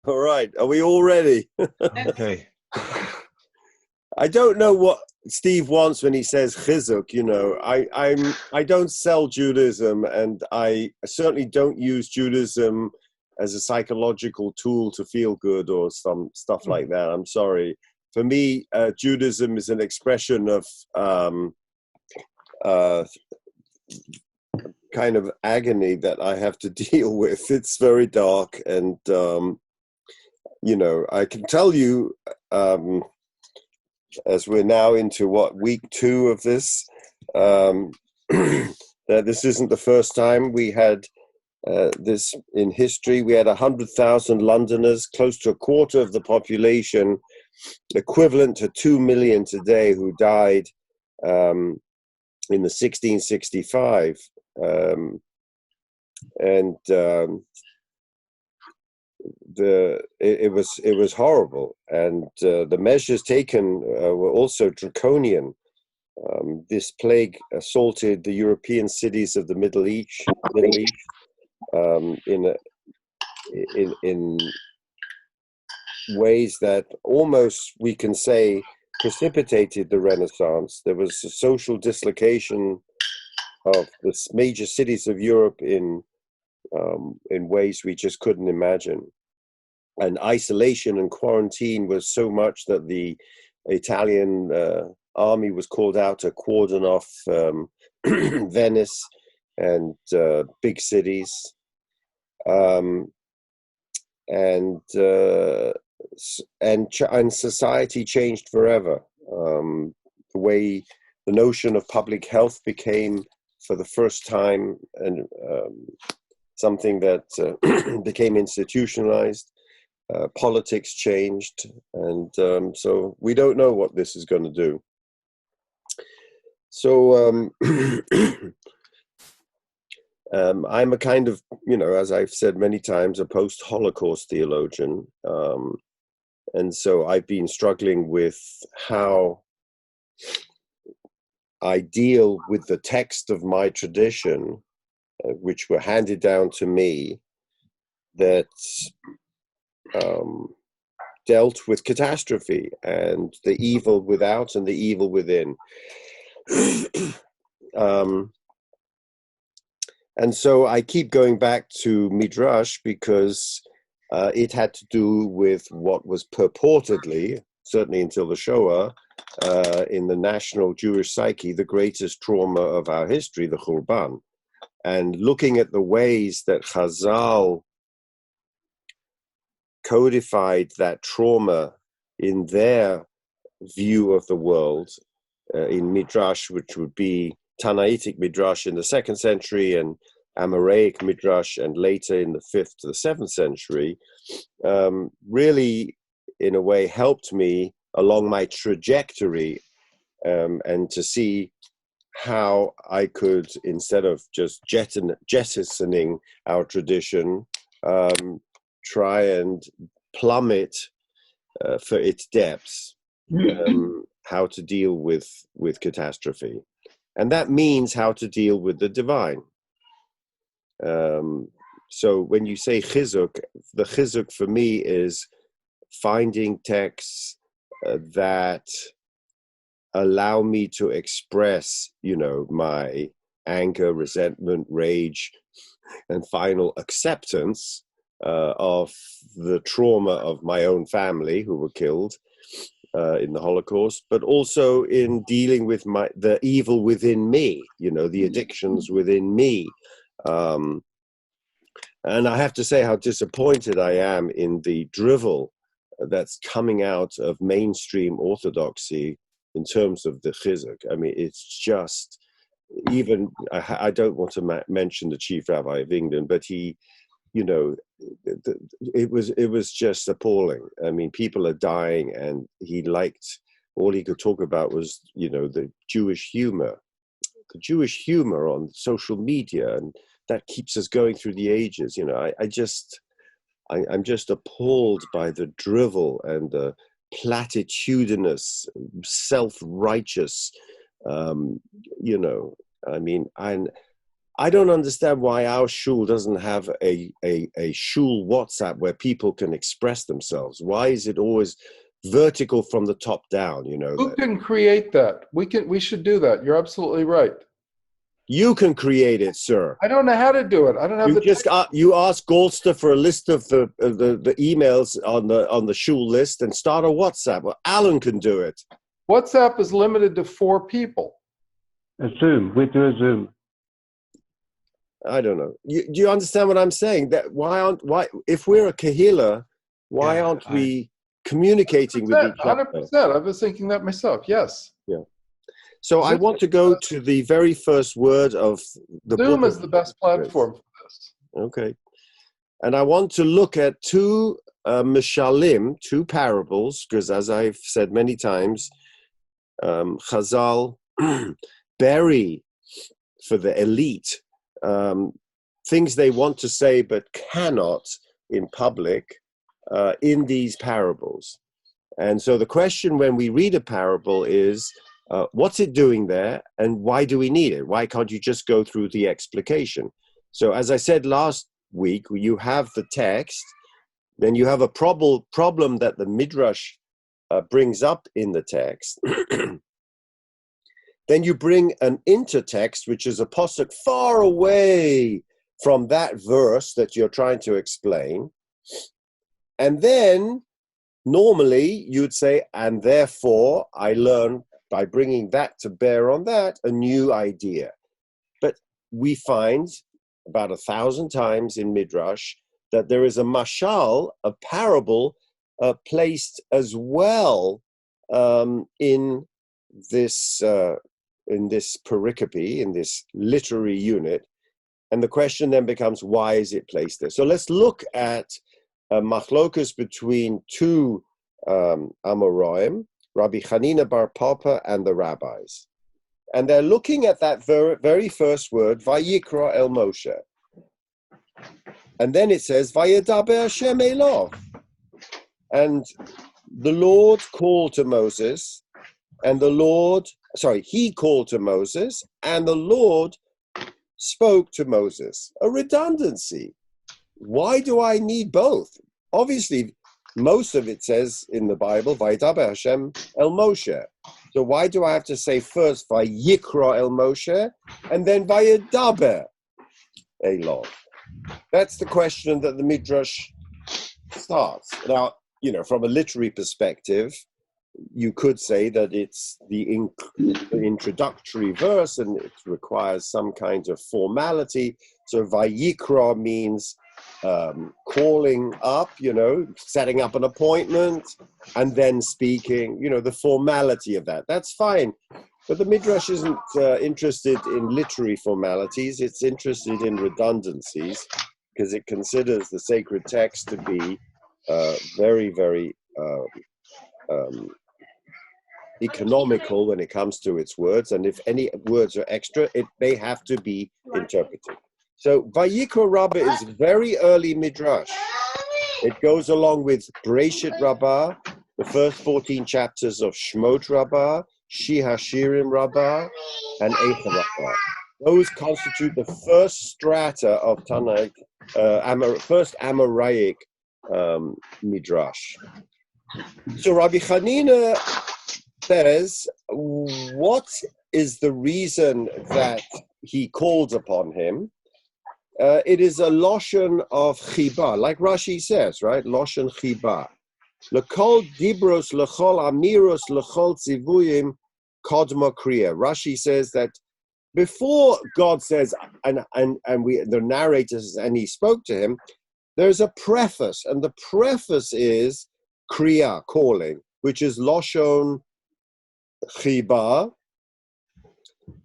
All right, are we all ready? Okay. I don't know what Steve wants when he says chizuk. I don't sell Judaism, and I certainly don't use Judaism as a psychological tool to feel good or some stuff like that. I'm sorry. For me, Judaism is an expression of uh, kind of agony that I have to deal with. It's very dark, and I can tell you. As we're now into week 2 of this, that this isn't the first time we had this in history. We had 100,000 Londoners, close to a quarter of the population, equivalent to 2 million today, who died in the 1665, and it was horrible, and the measures taken were also draconian. This plague assaulted the European cities of the Middle East, in ways that almost, we can say, precipitated the Renaissance. There was a social dislocation of the major cities of Europe in ways we just couldn't imagine. And isolation and quarantine was so much that the Italian army was called out to cordon off Venice and big cities, and society changed forever. The notion of public health became, for the first time, and something that became institutionalized. Politics changed, and so we don't know what this is going to do. So I'm a kind of, as I've said many times, a post-Holocaust theologian, and so I've been struggling with how I deal with the text of my tradition, which were handed down to me, that dealt with catastrophe and the evil without and the evil within. And so I keep going back to Midrash because it had to do with what was purportedly, certainly until the Shoah, in the national Jewish psyche, the greatest trauma of our history, the Churban. And looking at the ways that Chazal codified that trauma in their view of the world, in Midrash, which would be Tanaitic Midrash in the 2nd century and Amoraic Midrash, and later in the 5th to the 7th century, really, in a way, helped me along my trajectory, and to see how I could, instead of just jettisoning our tradition, try and plummet for its depths, how to deal with catastrophe. And that means how to deal with the divine. So when you say chizuk, the chizuk for me is finding texts that allow me to express, my anger, resentment, rage, and final acceptance of the trauma of my own family who were killed in the Holocaust, but also in dealing with the evil within me, the addictions within me. And I have to say how disappointed I am in the drivel that's coming out of mainstream orthodoxy in terms of the chizuk. I mean, it's just, even, I don't want to mention the chief rabbi of England, but he, it was just appalling. I mean, people are dying, and all he could talk about was, the Jewish humor on social media, and that keeps us going through the ages. I'm just appalled by the drivel and the platitudinous, self-righteous, I mean, I don't understand why our shul doesn't have a shul WhatsApp where people can express themselves. Why is it always vertical from the top down? You know Who that can create that? We should do that. You're absolutely right. you can create it, sir. I don't know how to do it. I don't have You the just you ask Goldster for a list of the emails on the shul list and start a WhatsApp. Well, Alan can do it. WhatsApp is limited to 4 people. A Zoom. We do a Zoom. I don't know. Do you understand what I'm saying? That why if we're a kahila, why aren't we communicating with each other? 100%. I was thinking that myself. Yes. Yeah. So I want to go to the very first word of the Zoom book. is the best platform for this. Okay. And I want to look at 2 mishalim, 2 parables, because as I've said many times, Chazal bury for the elite things they want to say but cannot in public in these parables. And so the question when we read a parable is, what's it doing there and why do we need it? Why can't you just go through the explication? So as I said last week, you have the text, then you have a problem that the Midrash brings up in the text. Then you bring an intertext, which is a pasuk far away from that verse that you're trying to explain. And then normally you'd say, and therefore I learn by bringing that to bear on that, a new idea. But we find about 1,000 times in Midrash that there is a mashal, a parable, placed as well in this pericope, in this literary unit. And the question then becomes, why is it placed there? So let's look at a machlokus between 2 Amoraim, Rabbi Chanina bar Papa and the rabbis. And they're looking at that very first word, Vayikra el Moshe. And then it says, Vayadaber Hashem Elov. And the Lord called to Moses, and he called to Moses, and the Lord spoke to Moses. A redundancy. Why do I need both? Obviously, most of it says in the Bible, Vaydaber Hashem el Moshe. So why do I have to say first Vayikra el Moshe and then Vayadaber Elov? That's the question that the Midrash starts. Now, from a literary perspective, you could say that it's the introductory verse and it requires some kind of formality. So Vayikra means calling up, setting up an appointment and then speaking, the formality of that. That's fine. But the Midrash isn't interested in literary formalities. It's interested in redundancies because it considers the sacred text to be very, very economical when it comes to its words. And if any words are extra, they have to be interpreted. So Vayikra Rabbah is very early Midrash. It goes along with Bereshit Rabbah, the first 14 chapters of Shmot Rabbah, Shi Hashirim Rabbah, and Eicha Rabbah. Those constitute the first strata of Tanakh, first Amoraic Midrash. So Rabbi Chanina says, what is the reason that he calls upon him? It is a loshon of chiba, like Rashi says, right? Loshon chiba. L'kol dibros, l'chol amiros, l'chol tzivuyim, kodma kriya. Rashi says that before God says, and the narrator says, and he spoke to him, there's a preface, and the preface is kriya, calling, which is loshon chiba,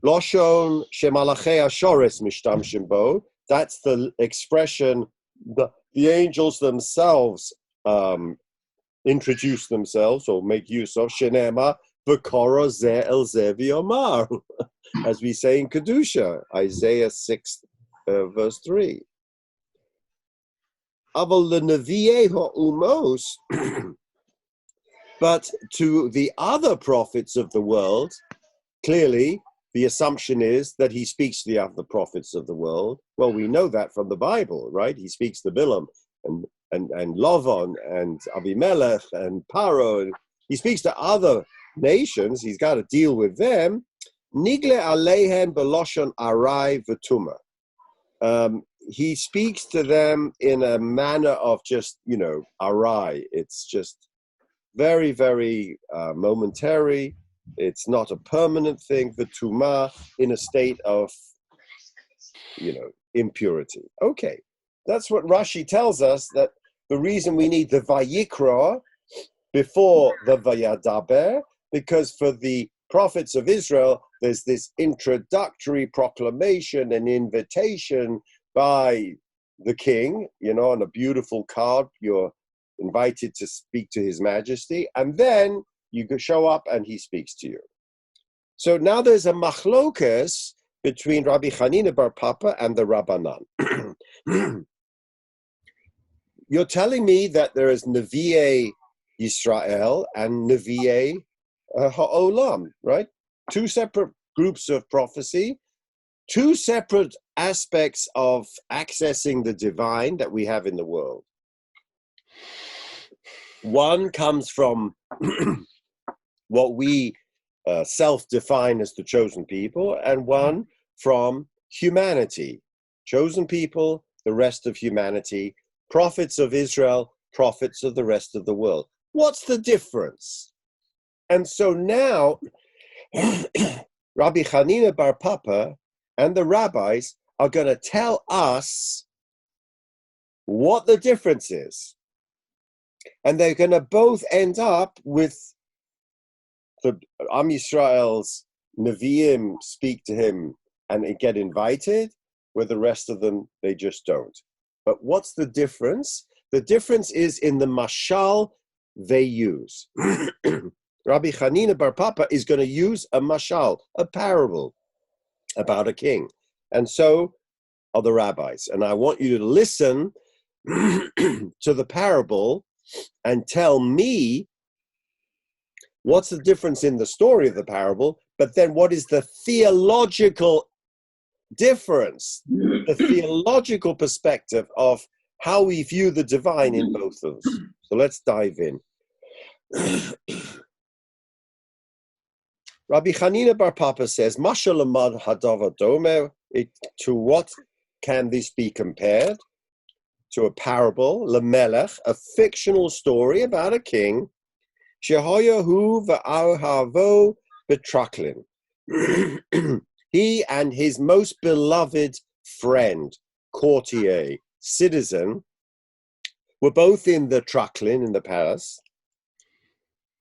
loshon shemalachei ashores mishtamshim bo. That's the expression the angels themselves introduce themselves or make use of. Shenema v'kora zeh el zeh v'yomar, as we say in Kedusha, Isaiah 6, verse 3. Aval l'nevi'ei ha'umos, but to the other prophets of the world, clearly, the assumption is that he speaks to the other prophets of the world. Well, we know that from the Bible, right? He speaks to Bilam and Lavan and Abimelech and Paro. He speaks to other nations. He's got to deal with them. Nigle aleihem beloshon arai v'tuma. He speaks to them in a manner of just, arai. It's just very, very momentary. It's not a permanent thing. V'tuma, in a state of, impurity. Okay, that's what Rashi tells us, that the reason we need the Vayikra before the Vayadaber, because for the prophets of Israel, there's this introductory proclamation and invitation by the king, on a beautiful card. You're invited to speak to His Majesty, and then you can show up and he speaks to you. So now there's a machlokas between Rabbi Hanina bar Papa and the Rabbanan. You're telling me that there is Nevi'ei Yisrael and Nevi'ei Ha'olam, right? Two separate groups of prophecy, two separate aspects of accessing the divine that we have in the world. One comes from what we self-define as the chosen people, and one from humanity. Chosen people, the rest of humanity, prophets of Israel, prophets of the rest of the world. What's the difference? And so now, Rabbi Hanina bar Papa and the rabbis are going to tell us what the difference is. And they're going to both end up with the Am Yisrael's Nevi'im speak to him and get invited, where the rest of them, they just don't. But what's the difference? The difference is in the mashal they use. Rabbi Hanina bar Papa is going to use a mashal, a parable about a king. And so are the rabbis. And I want you to listen to the parable and tell me what's the difference in the story of the parable, but then what is the theological difference, the theological perspective of how we view the divine in both of us. So let's dive in. Rabbi Hanina bar Papa says, Mashal amad hadava domer, to what can this be compared? To a parable, lemelech, a fictional story about a king, shehoyahu v'arhavo betraklin. He and his most beloved friend, courtier, citizen, were both in the traklin, in the palace.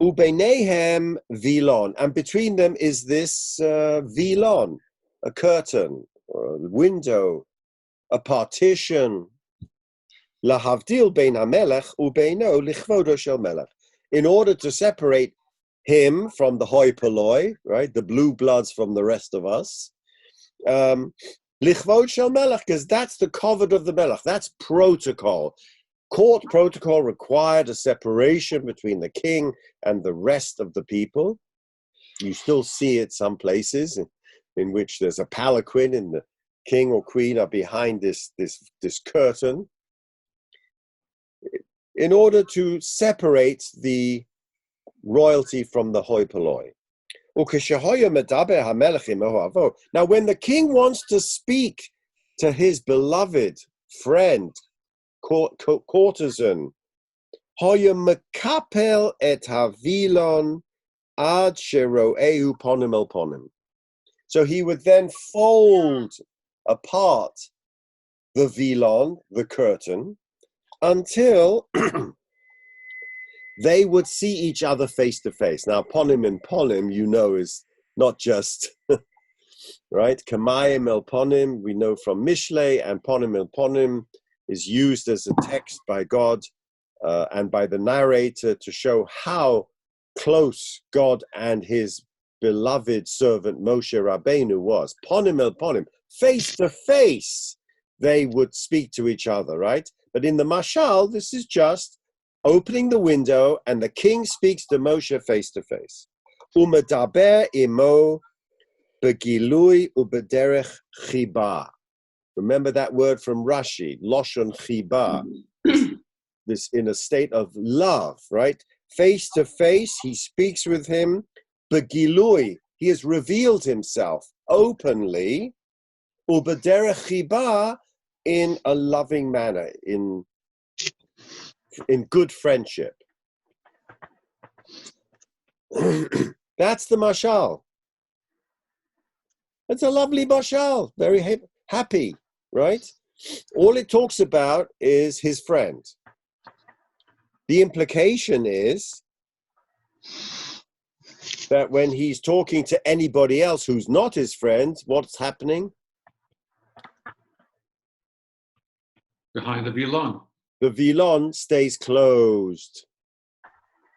Ubeinehem vilon, and between them is this vilon, a curtain, or a window, a partition. Lahavdil bein hamelech ubeino lichvodo shel melech. In order to separate him from the hoi polloi, right, the blue bloods from the rest of us, lichvod shel melech, because that's the covet of the melech. That's protocol. Court protocol required a separation between the king and the rest of the people. You still see it some places in which there's a palanquin and the king or queen are behind this curtain, in order to separate the royalty from the hoi polloi. Now, when the king wants to speak to his beloved friend, courtesan, hoya mekapel et havilon ad sheroehu ponim el ponim. So he would then fold apart the vilon, the curtain, until they would see each other face to face. Now, ponim and ponim, is not just, right? Kamayim el ponim, we know from Mishlei, and ponim el ponim is used as a text by God and by the narrator to show how close God and his beloved servant Moshe Rabbeinu was. Ponim el ponim, face to face, they would speak to each other, right? But in the mashal, this is just opening the window and the king speaks to Moshe face to face. Umedaber imo begilui ubederech chiba. Remember that word from Rashi, loshon chiba. This in a state of love, right? Face to face, he speaks with him. Begilui, he has revealed himself openly. Ubederech chiba, in a loving manner, in good friendship. That's the mashal. It's a lovely mashal, very happy, right? All it talks about is his friend. The implication is that when he's talking to anybody else who's not his friend, what's happening? Behind the vilon. The vilon stays closed.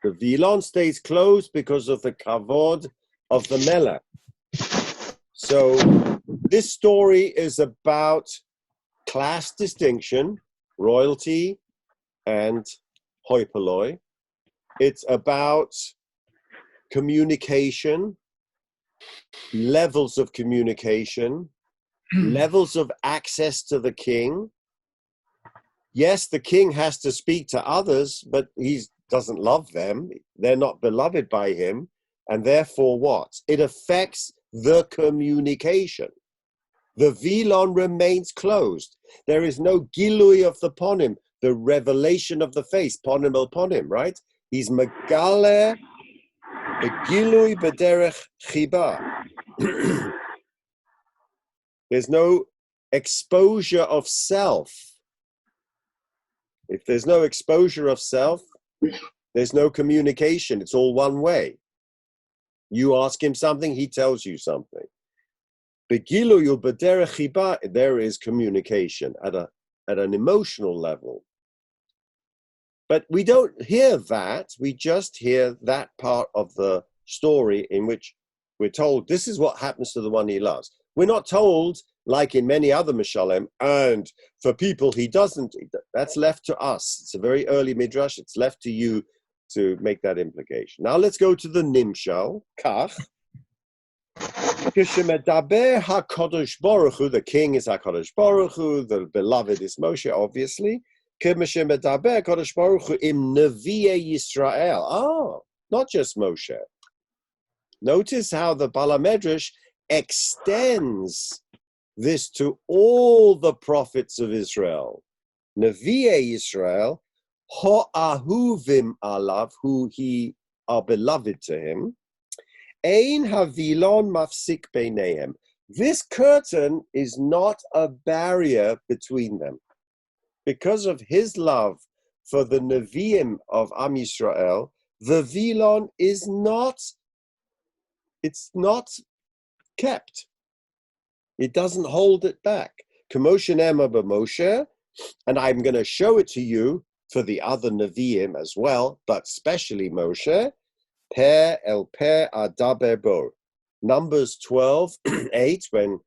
The vilon stays closed because of the kavod of the melech. So this story is about class distinction, royalty, and hoi polloi. It's about communication, levels of communication, levels of access to the king. Yes, the king has to speak to others, but he doesn't love them. They're not beloved by him. And therefore what? It affects the communication. The vilon remains closed. There is no gilui of the ponim, the revelation of the face, ponim el ponim, right? He's megale, the gilui bederech chiba. There's no exposure of self. If there's no exposure of self, there's no communication. It's all one way. You ask him something, he tells you something. Begilu bederech chiba, there is communication at an emotional level. But we don't hear that. We just hear that part of the story in which we're told this is what happens to the one he loves. We're not told, like in many other Mishalem, and for people he doesn't. That's left to us. It's a very early midrash. It's left to you to make that implication. Now let's go to the Nimshal. Kach. Kishemedaber HaKadosh Baruch Hu, the king is HaKadosh Baruch Hu, the beloved is Moshe, obviously. Kishemedaber HaKadosh Baruch Hu im Nevi'ei Yisrael. Oh, not just Moshe. Notice how the Bala Medrash extends this to all the prophets of Israel. Nevi'ei Yisrael, Ho'ahuvim alav, who he are beloved to him. Ein havilon mafsik beinehem. This curtain is not a barrier between them. Because of his love for the Nevi'im of Am Yisrael, the vilon is not, it's not kept. It doesn't hold it back. K'moshe ne'emar b'Moshe, and I'm going to show it to you for the other Nevi'im as well, but especially Moshe. Per el per adaber bo. Numbers 12:8, when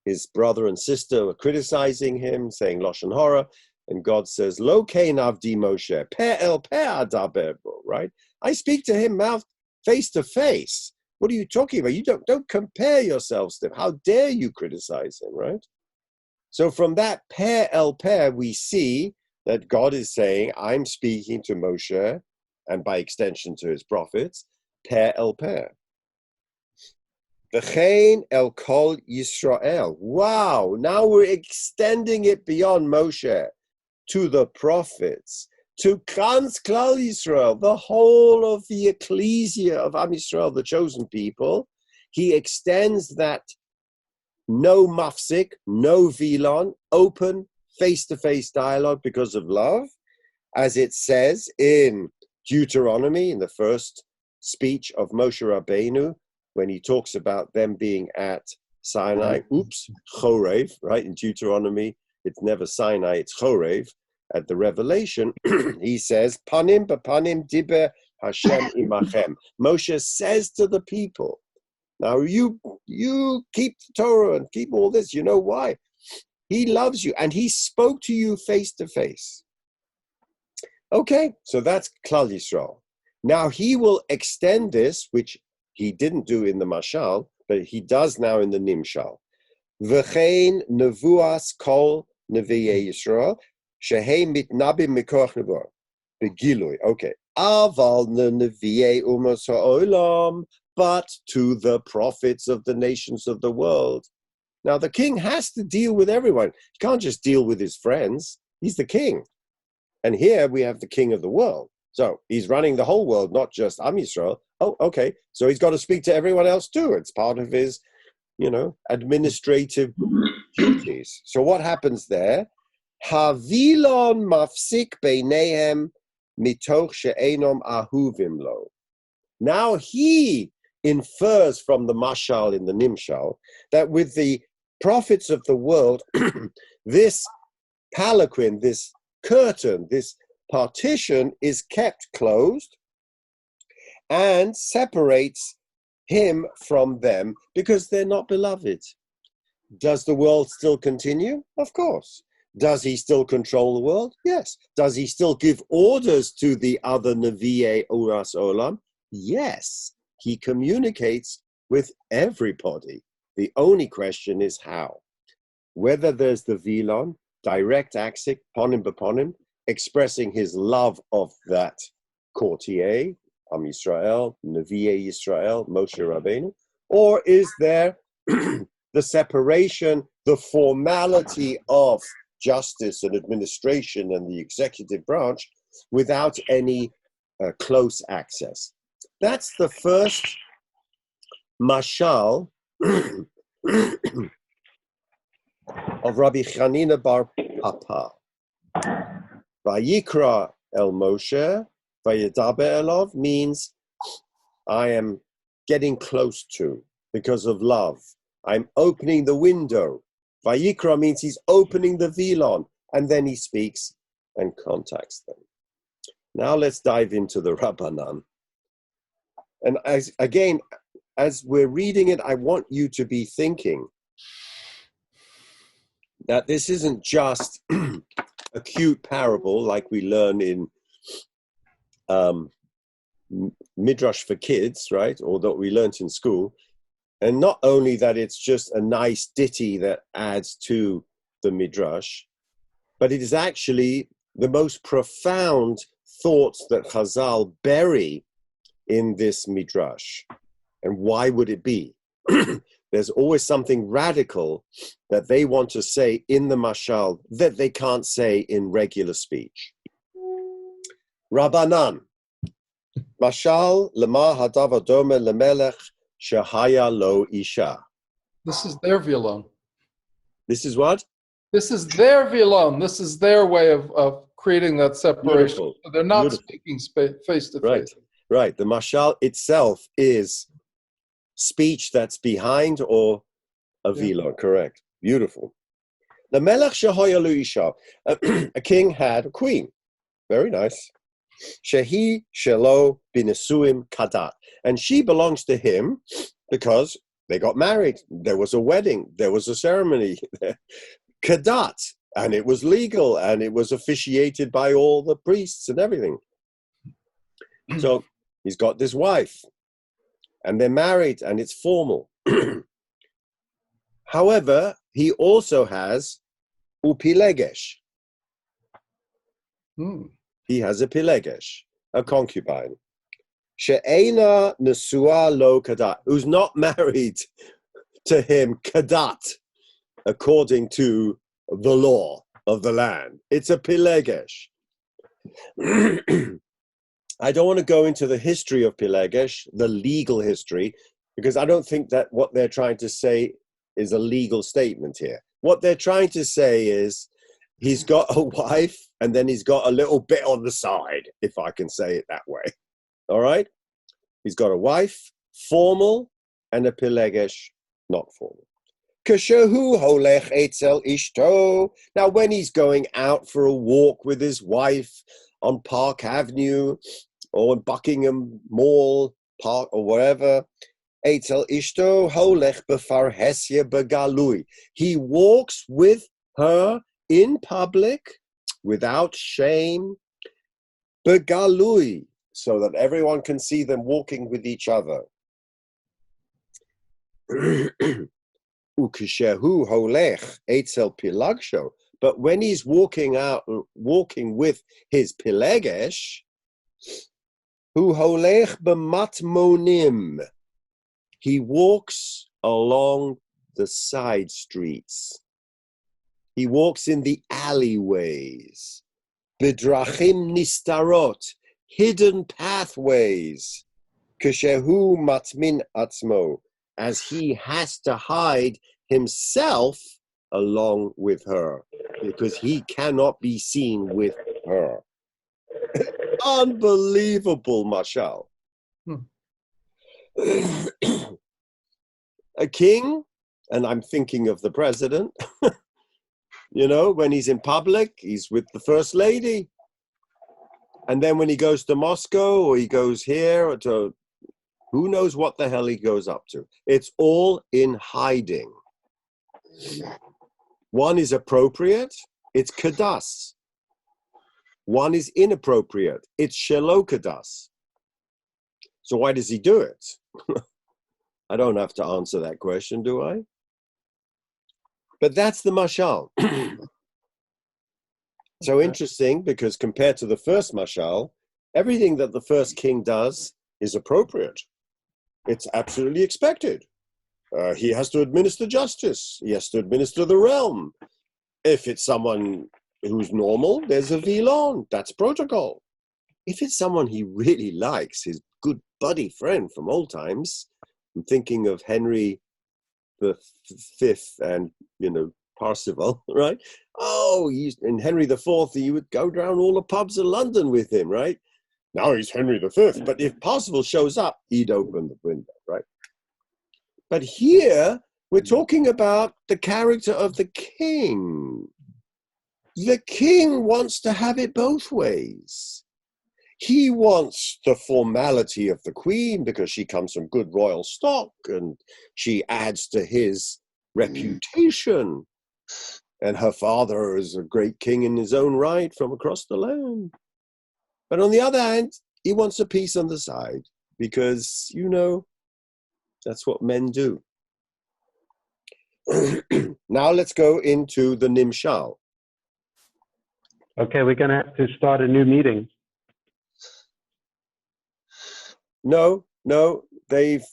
his brother and sister were criticizing him, saying lashon hara, and God says, "Lo kein avdi Moshe per el per adaber bo." Right? I speak to him mouth face to face. What are you talking about? You don't compare yourselves to him. How dare you criticize him? Right? So from that per el per, we see that God is saying, "I'm speaking to Moshe." And by extension to his prophets, per el per. V'chein el kol Yisrael. Wow, now we're extending it beyond Moshe to the prophets, to Kans Klal Yisrael, the whole of the ecclesia of Am Yisrael, the chosen people. He extends that no mafsik, no vilon, open, face-to-face dialogue because of love, as it says in Deuteronomy, in the first speech of Moshe Rabbeinu, when he talks about them being at Sinai, Chorev, right? In Deuteronomy, it's never Sinai, it's Chorev. At the Revelation, he says, Panim b'panim diber Hashem imachem. Moshe says to the people, now you keep the Torah and keep all this. You know why? He loves you, and he spoke to you face to face. Okay, so that's Klal Yisrael. Now he will extend this, which he didn't do in the Mashal, but he does now in the Nimshal. V'chein nevuas kol nevi'ei Yisrael, shehei mitnabim mikoch nevuah. Begilui, okay. Aval nevi'ei umas ha'olam, but to the prophets of the nations of the world. Now, the king has to deal with everyone. He can't just deal with his friends. He's the king. And here we have the king of the world. So he's running the whole world, not just Am Yisrael. Oh, okay. So he's got to speak to everyone else too. It's part of his, administrative duties. So what happens there? Havilon mafsik beinehem mitoch she'enom ahuvim lo. Now he infers from the mashal in the nimshal that with the prophets of the world, this palanquin, this curtain, this partition is kept closed and separates him from them because they're not beloved. Does the world still continue? Of course. Does he still control the world? Yes. Does he still give orders to the other Nevi'ei Uras Olam? Yes. He communicates with everybody. The only question is how. Whether there's the Vilon, direct axic, ponim beponim, expressing his love of that courtier, Am Yisrael, Nevi'ei Yisrael, Moshe Rabbeinu, or is there the separation, the formality of justice and administration and the executive branch without any close access? That's the first mashal of Rabbi Chanina bar Papa. Vayikra el Moshe, Vayadaber elov means I am getting close to because of love. I'm opening the window. Vayikra means he's opening the vilon, and then he speaks and contacts them. Now let's dive into the Rabbanan. And as we're reading it, I want you to be thinking that this isn't just a cute parable like we learn in Midrash for kids, right? Or that we learnt in school. And not only that it's just a nice ditty that adds to the Midrash, but it is actually the most profound thoughts that Chazal bury in this Midrash. And why would it be? There's always something radical that they want to say in the Mashal that they can't say in regular speech. Rabbanan. Mashal lema hadav adome lemelech shehaya lo isha. This is their vilon. This is what? This is their vilon. This is their way of creating that separation. Beautiful. So they're not Beautiful. speaking face to Right, face. right. The Mashal itself is speech that's behind or a vilon, correct. Beautiful. The melech shehaya lo isha. A king had a queen. Very nice. Shehi shelo binesuim kadat. And she belongs to him because they got married. There was a wedding. There was a ceremony. Kadat. And it was legal. And it was officiated by all the priests and everything. So he's got this wife. And they're married. And it's formal. However, he also has upilegesh. He has a pilegesh, a concubine. She'ena nesua lo kadat, who's not married to him kadat, according to the law of the land. It's a pilegesh. I don't want to go into the history of pilegesh, the legal history, because I don't think that what they're trying to say is a legal statement here. What they're trying to say is he's got a wife and then he's got a little bit on the side, if I can say it that way. All right? He's got a wife, formal, and a pilegesh, not formal. Kashahu holech etzel ishto. Now, when he's going out for a walk with his wife on Park Avenue or in Buckingham Mall Park or wherever, etzel ishto holech befarhesia begalui. He walks with her in public, without shame, begalui, so that everyone can see them walking with each other. Ukeshehu holech etzel pilagsho. But when he's walking with his pilegesh, hu holech b'matmonim. He walks along the side streets. He walks in the alleyways. Bidrachim nistarot, hidden pathways. Keshehu matmin atzmo, as he has to hide himself along with her, because he cannot be seen with her. Unbelievable, mashal. A king, and I'm thinking of the president, when he's in public, he's with the first lady. And then when he goes to Moscow or he goes here or to who knows what the hell he goes up to. It's all in hiding. One is appropriate, it's kadas. One is inappropriate, it's shelo kadas. So why does he do it? I don't have to answer that question, do I? But that's the mashal. So interesting, because compared to the first mashal, everything that the first king does is appropriate. It's absolutely expected. He has to administer justice. He has to administer the realm. If it's someone who's normal, there's a vilon. That's protocol. If it's someone he really likes, his good buddy friend from old times, I'm thinking of Henry V and, Parzival, right? Oh, in Henry IV, he would go down all the pubs in London with him, right? Now he's Henry V, but if Parzival shows up, he'd open the window, right? But here, we're talking about the character of the king. The king wants to have it both ways. He wants the formality of the queen because she comes from good royal stock and she adds to his reputation. And her father is a great king in his own right from across the land. But on the other hand, he wants a piece on the side because, that's what men do. Now let's go into the Nimshal. Okay, we're going to have to start a new meeting. No, they've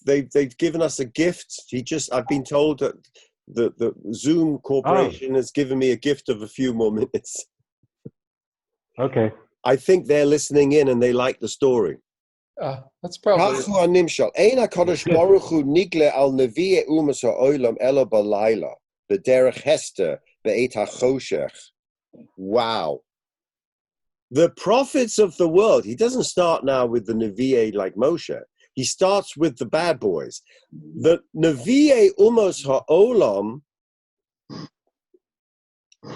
given us a gift. I've been told that the Zoom Corporation has given me a gift of a few more minutes. Okay. I think they're listening in and they like the story. That's probably Nimshal. Ein HaKadosh Baruch Hu nigle al nevi'e umas ha'olam ela balayla b'derech Hester be'et ha'choshech. Wow. The prophets of the world, he doesn't start now with the Nevi'e like Moshe. He starts with the bad boys. The Nevi'e Umos Ha'olam,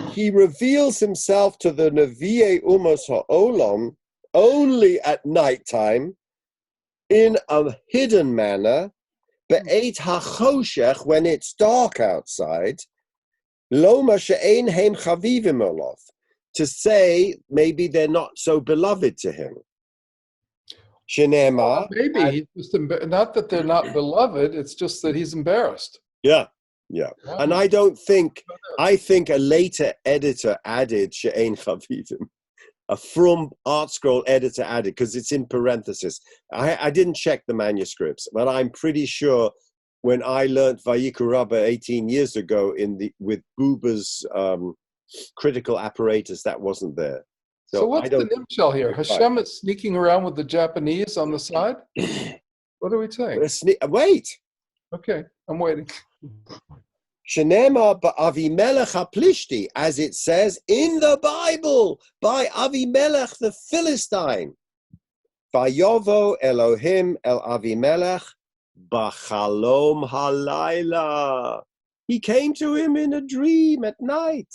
he reveals himself to the Nevi'e Umos Ha'olam only at nighttime in a hidden manner, Be'et HaChoshech, when it's dark outside, Lo ma she'ein heim chavivim olav, to say maybe they're not so beloved to him. Shenema. maybe he's just not that they're not beloved. It's just that he's embarrassed. Yeah. And I think a later editor added she'ein chavivim. A From Art Scroll editor added, because it's in parentheses. I didn't check the manuscripts, but I'm pretty sure when I learned Vayikra Rabbah 18 years ago with Buber's critical apparatus, that wasn't there. So what's the nimshal here? Hashem is sneaking around with the Japanese on the side? What are we saying? Wait. Okay, I'm waiting. Shenema ba'Avimelech HaPlishti, as it says in the Bible, by Avimelech the Philistine. Vayovo Elohim el Avimelech b'chalom halayla. He came to him in a dream at night.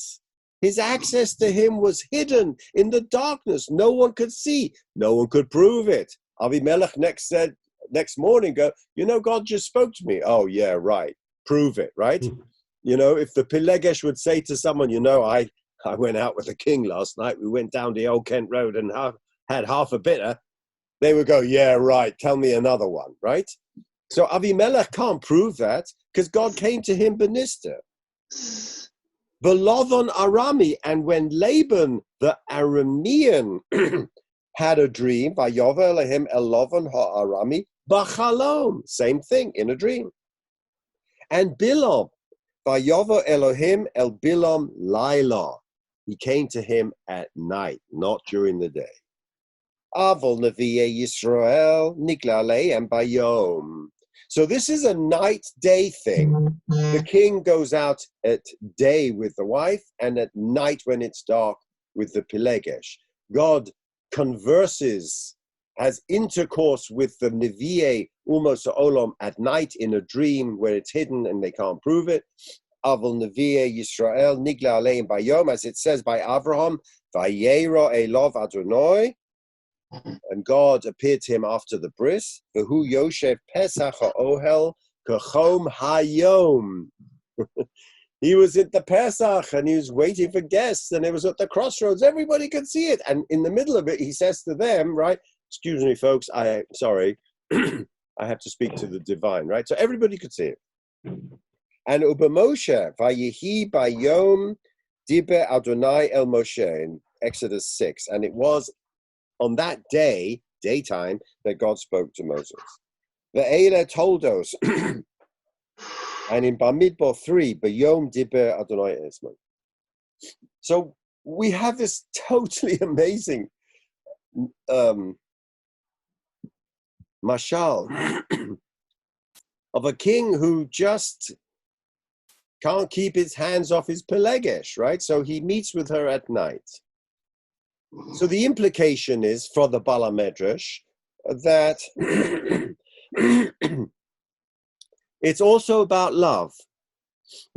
His access to him was hidden in the darkness. No one could see. No one could prove it. Avimelech next morning, God just spoke to me. Oh, yeah, right. Prove it, right? If the Pilegesh would say to someone, I went out with the king last night. We went down the Old Kent Road and had half a bitter. They would go, yeah, right. Tell me another one, right? So Avimelech can't prove that because God came to him benister. Belovon Arami, and when Laban the Aramean had a dream, Vayover Elohim Elovon ha'Arami b'chalom, same thing in a dream. And Bilam, Vayover Elohim el Bilam Laila, he came to him at night, not during the day. Avol Nevi'e Yisrael Nikla Aleim Bayom. So this is a night-day thing. The king goes out at day with the wife, and at night when it's dark with the Pilegesh. God converses, has intercourse with the Nevi'e Umos Olam at night in a dream where it's hidden and they can't prove it. Avol Nevi'e Yisrael Nigla Aleim Bayom, as it says by Avraham, Vayero Elov Adonai. And God appeared to him after the bris. V'hu Yoshev Pesach ha'ohel kachom hayom. He was at the Pesach and he was waiting for guests, and it was at the crossroads. Everybody could see it. And in the middle of it, he says to them, right, excuse me, folks, sorry, I have to speak to the divine, right? So everybody could see it. And Uba Moshe, Vayehi bayom dibe Adonai el Moshe, in Exodus 6. And it was on that day, daytime, that God spoke to Moses. The Eile told us, and in Bamidbar 3, Bayom Diber Adonai Esman. So we have this totally amazing mashal of a king who just can't keep his hands off his Pelegesh, right? So he meets with her at night. So the implication is for the Bala Medrash that it's also about love.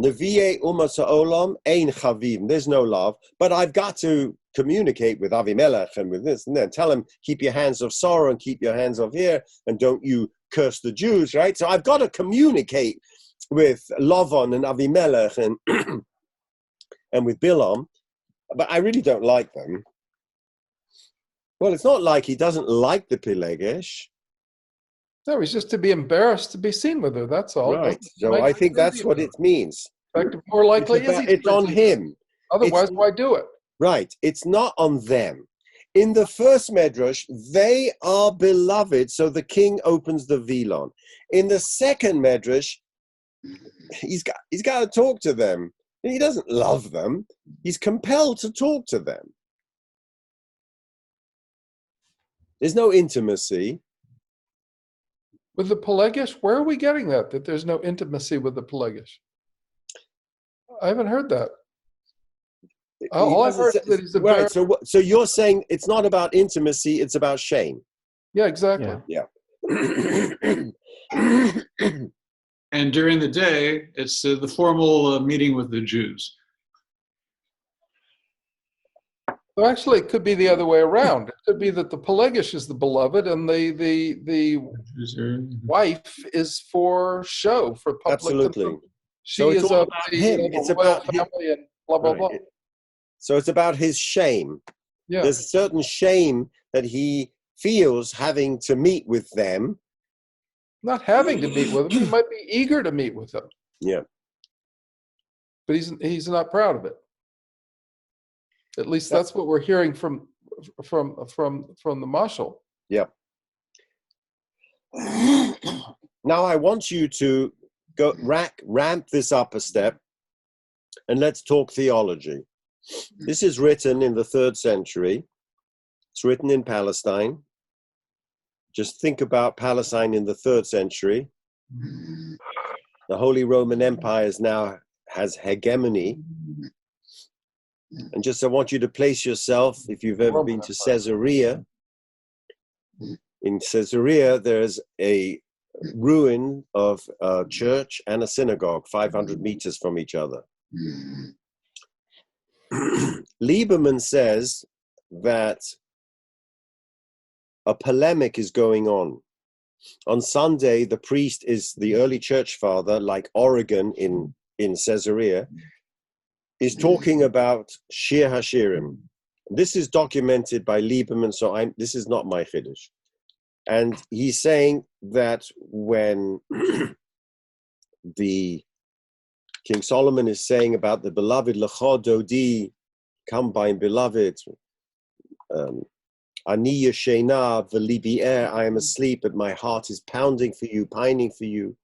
Nevi'e Umas Ha'olam ein chavim. There's no love, but I've got to communicate with Avimelech and with this and then tell him, keep your hands off Sarah and keep your hands off here, and don't you curse the Jews, right? So I've got to communicate with Lavan and Avimelech and and with Bilam, but I really don't like them. Well, it's not like he doesn't like the Pilegesh. No, he's just to be embarrassed to be seen with her. That's all. Right. So I think that's what it means. In fact, more likely It's on him. Otherwise, why do it? Right. It's not on them. In the first Medrash, they are beloved, so the king opens the Vilon. In the second Medrash, he's got to talk to them. He doesn't love them. He's compelled to talk to them. There's no intimacy. With the Pelegesh, where are we getting that there's no intimacy with the Pelegesh? I haven't heard that. All I've heard is that he's a right. So you're saying it's not about intimacy, it's about shame. Yeah, exactly. Yeah. And during the day, it's the formal meeting with the Jews. So actually, it could be the other way around. It could be that the Pelegesh is the beloved, and the wife is for show, for public. Absolutely. She so it's is all of about the him. It's about family and blah blah blah. So it's about his shame. Yeah. There's a certain shame that he feels having to meet with them. Not having to meet with them, he might be eager to meet with them. Yeah. But he's not proud of it. At least that's what we're hearing from the Mashal. Yeah. Now I want you to go ramp this up a step, and let's talk theology. This is written in the 3rd century. It's written in Palestine. Just think about Palestine in the 3rd century. The Holy Roman Empire has hegemony. And just I want you to place yourself, if you've ever been to Caesarea. In Caesarea, there's a ruin of a church and a synagogue 500 meters from each other. Lieberman says that a polemic is going on. On Sunday, the priest is the early church father, like Origen in Caesarea, is talking about Shir Hashirim. This is documented by Lieberman, so this is not my Chiddush. And he's saying that when the King Solomon is saying about the beloved, Lecha Dodi, come by beloved, Ani Yeshena v'libi er, I am asleep, but my heart is pounding for you, pining for you.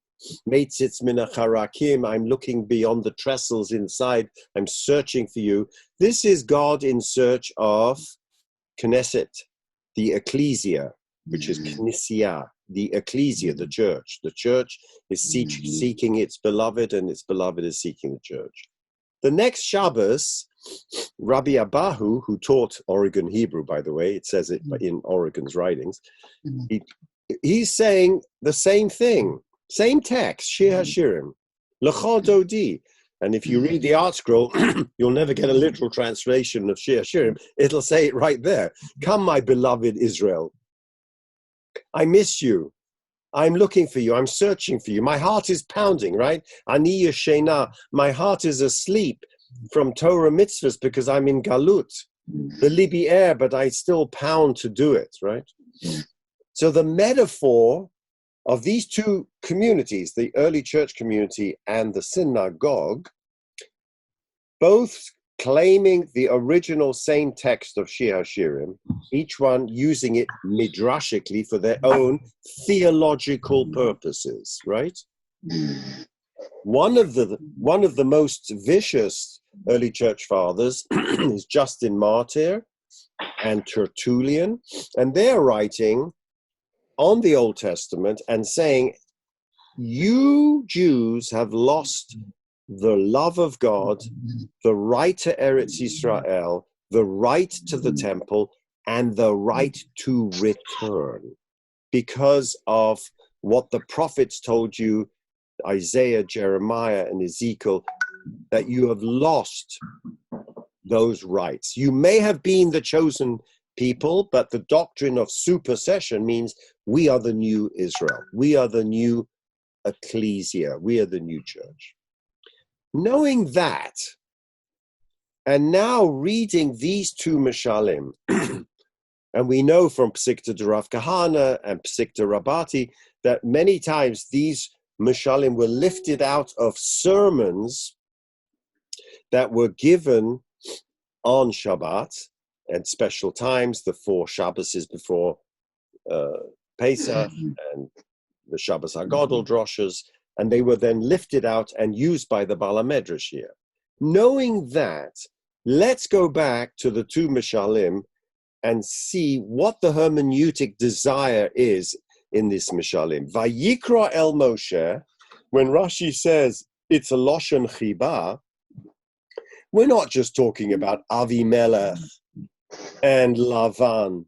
Meitzitz min hacharakim, I'm looking beyond the trestles inside, I'm searching for you. This is God in search of Knesset, the ecclesia, which is Knessia, the ecclesia, the church. The church is seeking its beloved, and its beloved is seeking the church. The next Shabbos, Rabbi Abahu, who taught Oregon Hebrew, by the way, it says it in Oregon's writings, he's saying the same thing, same text, Shir HaShirim, Lecha Dodi. And if you read the art scroll, you'll never get a literal translation of Shir HaShirim. It'll say it right there. Come, my beloved Israel. I miss you. I'm looking for you. I'm searching for you. My heart is pounding, right? Ani Yeshena. My heart is asleep from Torah mitzvahs because I'm in Galut. The Libi air, but I still pound to do it, right? So the metaphor of these two communities, the early church community and the synagogue, both claiming the original same text of Shir HaShirim, each one using it midrashically for their own theological purposes, right? One of the most vicious early church fathers is Justin Martyr and Tertullian, and they're writing on the Old Testament and saying, you Jews have lost the love of God, the right to Eretz Yisrael, the right to the temple, and the right to return because of what the prophets told you, Isaiah, Jeremiah, and Ezekiel, that you have lost those rights. You may have been the chosen people, but the doctrine of supersession means we are the new Israel. We are the new ecclesia. We are the new church. Knowing that, and now reading these two Mishalim, and we know from Psikta de Rav Kahana and Psikta Rabati that many times these Mishalim were lifted out of sermons that were given on Shabbat and special times, the 4 Shabbos before Pesach and the Shabbos HaGadol droshes, and they were then lifted out and used by the Bala Medrash here. Knowing that, let's go back to the two Mishalim and see what the hermeneutic desire is in this Mishalim. Vayikra el Moshe, when Rashi says it's a Loshen Chiba, we're not just talking about Avimelech and Lavan.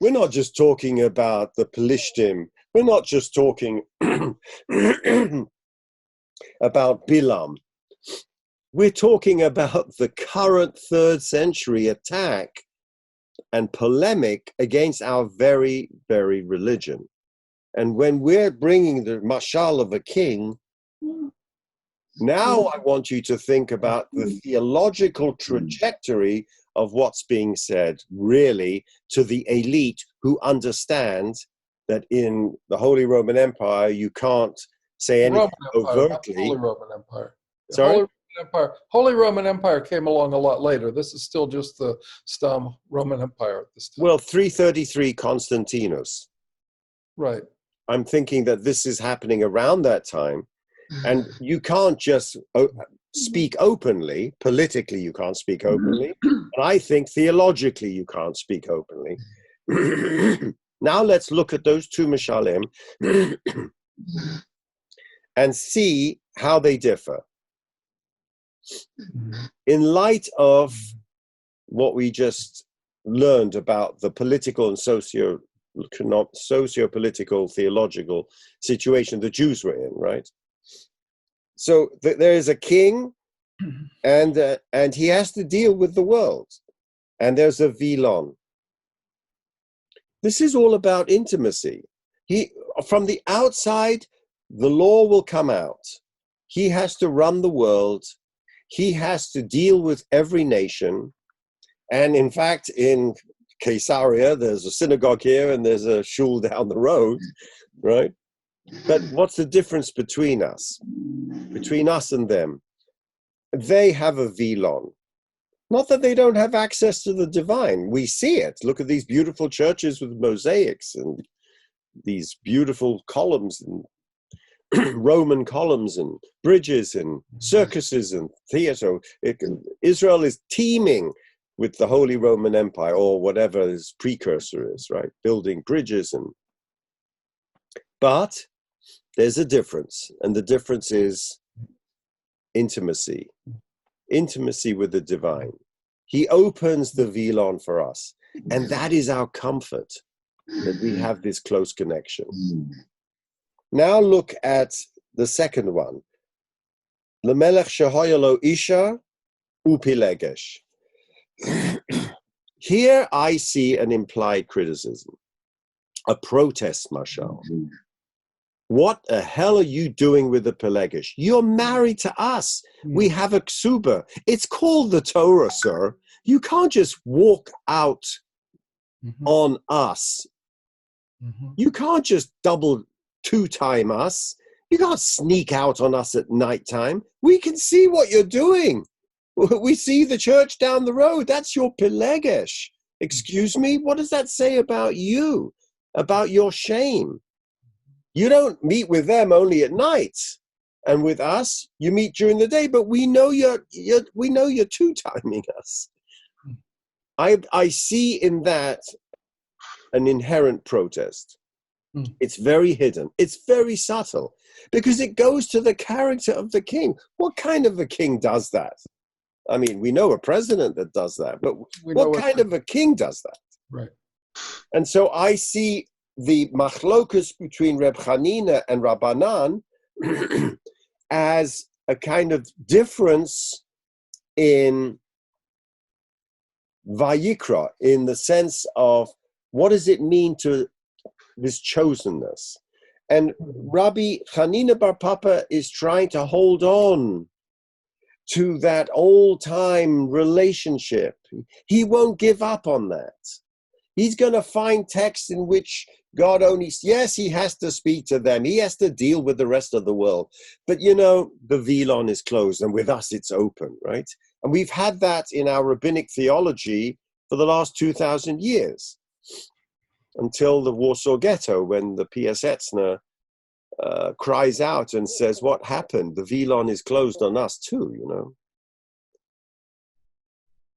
We're not just talking about the Pelishtim. We're not just talking about Bilam. We're talking about the current 3rd century attack and polemic against our very, very religion. And when we're bringing the mashal of a king, now I want you to think about the theological trajectory of what's being said, really, to the elite who understand that in the Holy Roman Empire, you can't say anything overtly. Holy Roman Empire. Sorry? Holy Roman Empire came along a lot later. This is still just the Stam Roman Empire at this time. Well, 333 Constantinus. Right. I'm thinking that this is happening around that time. And you can't just speak openly. Politically, you can't speak openly. And I think theologically, you can't speak openly. Now let's look at those two Mishalim and see how they differ. In light of what we just learned about the political and socio-political, theological situation the Jews were in, right? So there is a king, and he has to deal with the world. And there's a Vilon. This is all about intimacy. From the outside, the law will come out. He has to run the world. He has to deal with every nation. And in fact, in Caesarea, there's a synagogue here, and there's a shul down the road, right? But what's the difference between us and them? They have a Vilon. Not that they don't have access to the divine. We see it. Look at these beautiful churches with mosaics and these beautiful columns and Roman columns and bridges and circuses and theater. Israel is teeming with the Holy Roman Empire, or whatever its precursor is, right? Building bridges but there's a difference, and the difference is intimacy with the divine. He opens the Vilon for us, and that is our comfort, that we have this close connection. Now look at the second one. L'melech shehoya lo isha upilegesh. Here I see an implied criticism, a protest, Mashal. What the hell are you doing with the Pelegish? You're married to us. We have a ksuba. It's called the Torah, sir. You can't just walk out on us. You can't just two-time us. You can't sneak out on us at nighttime. We can see what you're doing. We see the church down the road. That's your Pelegish. Excuse me? What does that say about you? About your shame? You don't meet with them only at night, and with us, you meet during the day. But we know you're two-timing us. I see in that an inherent protest. It's very hidden. It's very subtle, because it goes to the character of the king. What kind of a king does that? I mean, we know a president that does that, but what kind of a king does that? Right. And so I see the machlokus between Reb Chanina and Rabbanan as a kind of difference in Vayikra, in the sense of what does it mean to this chosenness? And Rabbi Chanina Bar Papa is trying to hold on to that old-time relationship. He won't give up on that. He's going to find texts in which God only, yes, he has to speak to them. He has to deal with the rest of the world. But, you know, the Vilon is closed, and with us it's open, right? And we've had that in our rabbinic theology for the last 2,000 years, until the Warsaw Ghetto, when the Piasetzner cries out and says, what happened? The Vilon is closed on us too, you know.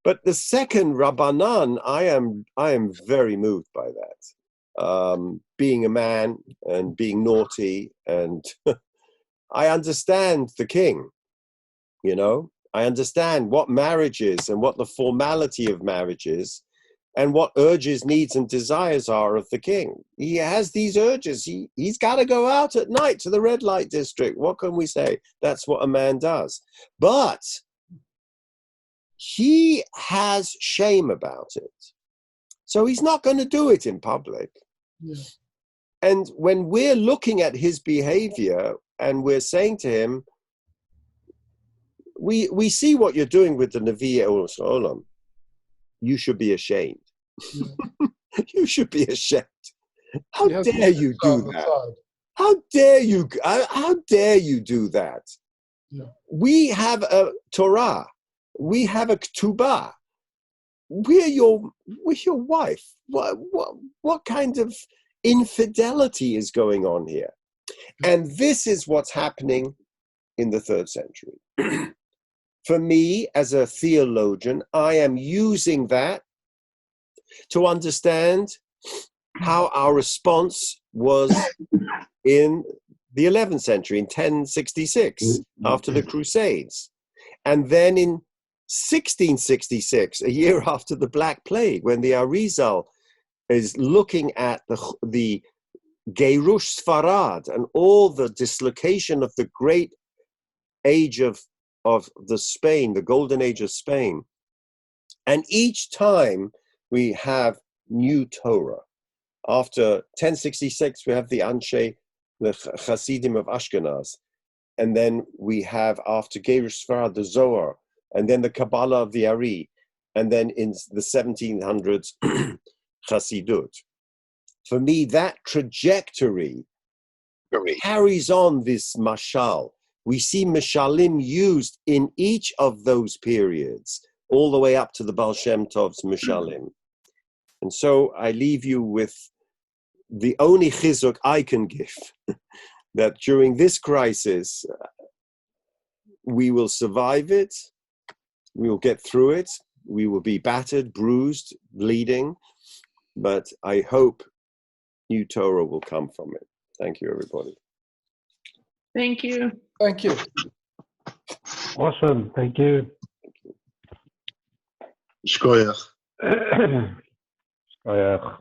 But the second Rabbanan, I am very moved by that. Being a man and being naughty, and I understand the king, you know. I understand what marriage is and what the formality of marriage is, and what urges, needs, and desires are of the king. He has these urges. He's got to go out at night to the red light district. What can we say? That's what a man does. But he has shame about it. So he's not going to do it in public. Yeah. And when we're looking at his behavior and we're saying to him, we see what you're doing with the Nevi'e Olam. You should be ashamed. Yeah. You should be ashamed. How dare you do that? How dare you? How dare you do that? Yeah. We have a Torah. We have a Ketubah. We're your wife. What kind of infidelity is going on here? And this is what's happening in the 3rd century. For me, as a theologian, I am using that to understand how our response was in the 11th century, in 1066, after the Crusades. And then in 1666, a year after the Black Plague, when the Arizal is looking at the Gerush Sfarad and all the dislocation of the great age of the Spain, the golden age of Spain. And each time we have new Torah. After 1066, we have the Anshe, the Hasidim of Ashkenaz. And then we have, after Gerush Sfarad, the Zohar, and then the Kabbalah of the Ari. and then in the 1700s, Chassidut. For me, that trajectory carries on this mashal. We see mashalim used in each of those periods, all the way up to the Baal Shem Tov's mashalim. And so I leave you with the only chizuk I can give, that during this crisis, we will survive it, we will get through it, we will be battered, bruised, bleeding, but I hope new Torah will come from it. Thank you, everybody. Thank you. Thank you. Awesome. Thank you. Shkoyach. Shkoyach.